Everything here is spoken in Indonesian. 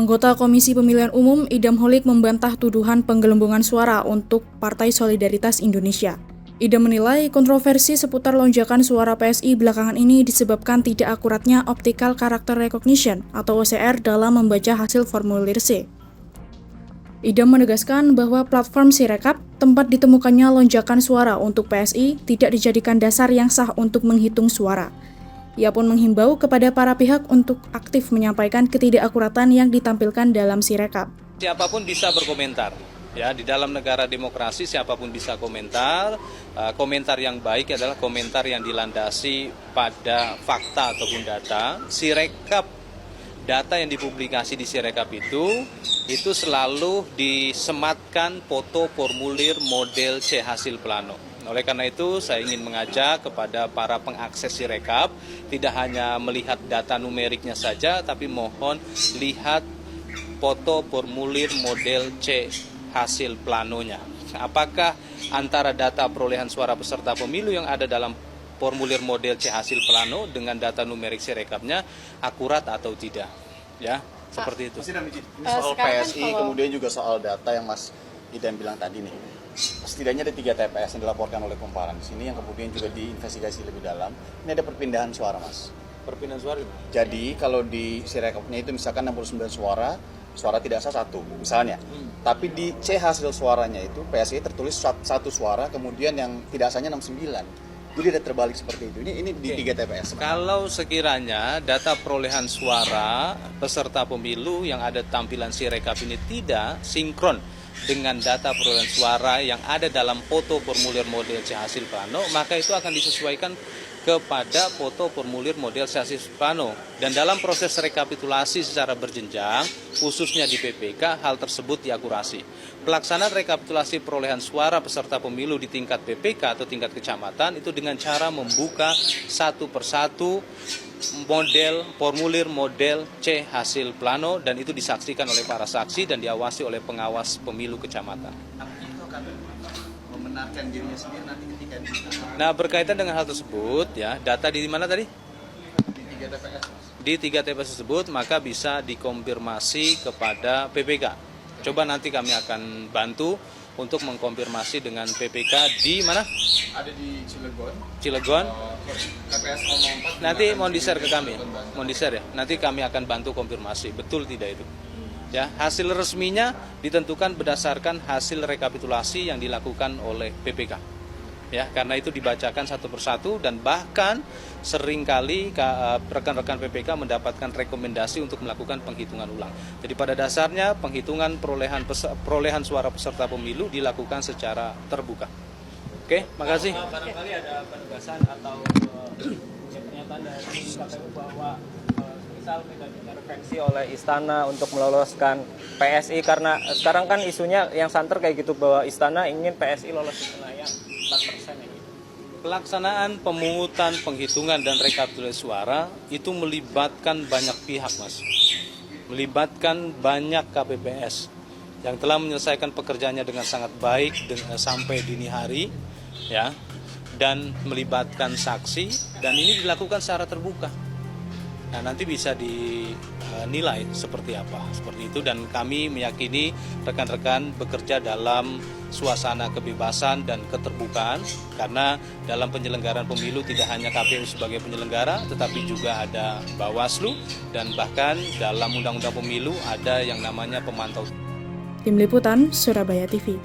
Anggota Komisi Pemilihan Umum Idam Holik membantah tuduhan penggelembungan suara untuk Partai Solidaritas Indonesia. Idam menilai kontroversi seputar lonjakan suara PSI belakangan ini disebabkan tidak akuratnya Optical Character Recognition atau OCR dalam membaca hasil formulir C. Idam menegaskan bahwa platform Sirekap, tempat ditemukannya lonjakan suara untuk PSI, tidak dijadikan dasar yang sah untuk menghitung suara. Ia pun menghimbau kepada para pihak untuk aktif menyampaikan ketidakakuratan yang ditampilkan dalam Sirekap. Siapapun bisa berkomentar. Ya, di dalam negara demokrasi siapapun bisa komentar. Komentar yang baik adalah komentar yang dilandasi pada fakta ataupun data. Sirekap, data yang dipublikasi di Sirekap itu selalu disematkan foto formulir model C hasil plano. Oleh karena itu, saya ingin mengajak kepada para pengakses Sirekap tidak hanya melihat data numeriknya saja, tapi mohon lihat foto formulir model C hasil planonya. Apakah antara data perolehan suara peserta pemilu yang ada dalam formulir model C hasil plano dengan data numerik Sirekapnya akurat atau tidak? Ya, seperti itu. Ini soal PSI, kemudian juga soal data yang Mas Idam bilang tadi nih. Setidaknya ada 3 TPS yang dilaporkan oleh Kumparan di sini yang kemudian juga diinvestigasi lebih dalam. Ini ada perpindahan suara, Mas. Perpindahan suara? Jadi kalau di Sirekapnya itu misalkan 69 suara tidak sah 1 misalnya. Tapi di C hasil suaranya itu PSI tertulis 1 suara, kemudian yang tidak sahnya 69. Jadi ada terbalik seperti itu. Ini di 3 TPS. Kalau sekiranya data perolehan suara peserta pemilu yang ada tampilan Sirekap ini tidak sinkron dengan data perolehan suara yang ada dalam foto formulir model C hasil plano, maka itu akan disesuaikan kepada foto formulir model C hasil plano. Dan dalam proses rekapitulasi secara berjenjang, khususnya di PPK, hal tersebut diakurasi. Pelaksanaan rekapitulasi perolehan suara peserta pemilu di tingkat PPK atau tingkat kecamatan itu dengan cara membuka satu persatu model formulir model C hasil plano, dan itu disaksikan oleh para saksi dan diawasi oleh pengawas pemilu kecamatan. Itu akan membenarkan dirinya sendiri nanti ketika Nah, berkaitan dengan hal tersebut, ya, data di mana tadi? di 3 TPS. Di 3 TPS tersebut maka bisa dikonfirmasi kepada PPK. Coba nanti kami akan bantu untuk mengkonfirmasi dengan PPK di mana? Ada di Cilegon. Cilegon. TPS 04. Nanti mau di-share ke kami. Mau di-share ya. Nanti kami akan bantu konfirmasi betul tidak itu. Ya, hasil resminya ditentukan berdasarkan hasil rekapitulasi yang dilakukan oleh PPK. Ya, karena itu dibacakan satu persatu dan bahkan seringkali rekan-rekan PPK mendapatkan rekomendasi untuk melakukan penghitungan ulang. Jadi pada dasarnya penghitungan perolehan suara peserta pemilu dilakukan secara terbuka. Oke, makasih. Barangkali ada penegasan atau pernyataan dari KPU bahwa misal tidak diintervensi oleh istana untuk meloloskan PSI, karena sekarang kan isunya yang santer kayak gitu bahwa istana ingin PSI lolos di Senayan 4% ya. Pelaksanaan pemungutan, penghitungan, dan rekapitulasi suara itu melibatkan banyak pihak, Mas. Melibatkan banyak KPPS yang telah menyelesaikan pekerjaannya dengan sangat baik sampai dini hari, ya, dan melibatkan saksi, dan ini dilakukan secara terbuka. Nah, nanti bisa dinilai seperti apa, seperti itu, dan kami meyakini rekan-rekan bekerja dalam suasana kebebasan dan keterbukaan, karena dalam penyelenggaraan pemilu tidak hanya KPU sebagai penyelenggara, tetapi juga ada Bawaslu, dan bahkan dalam Undang-Undang Pemilu ada yang namanya pemantau. Tim Liputan, Surabaya TV.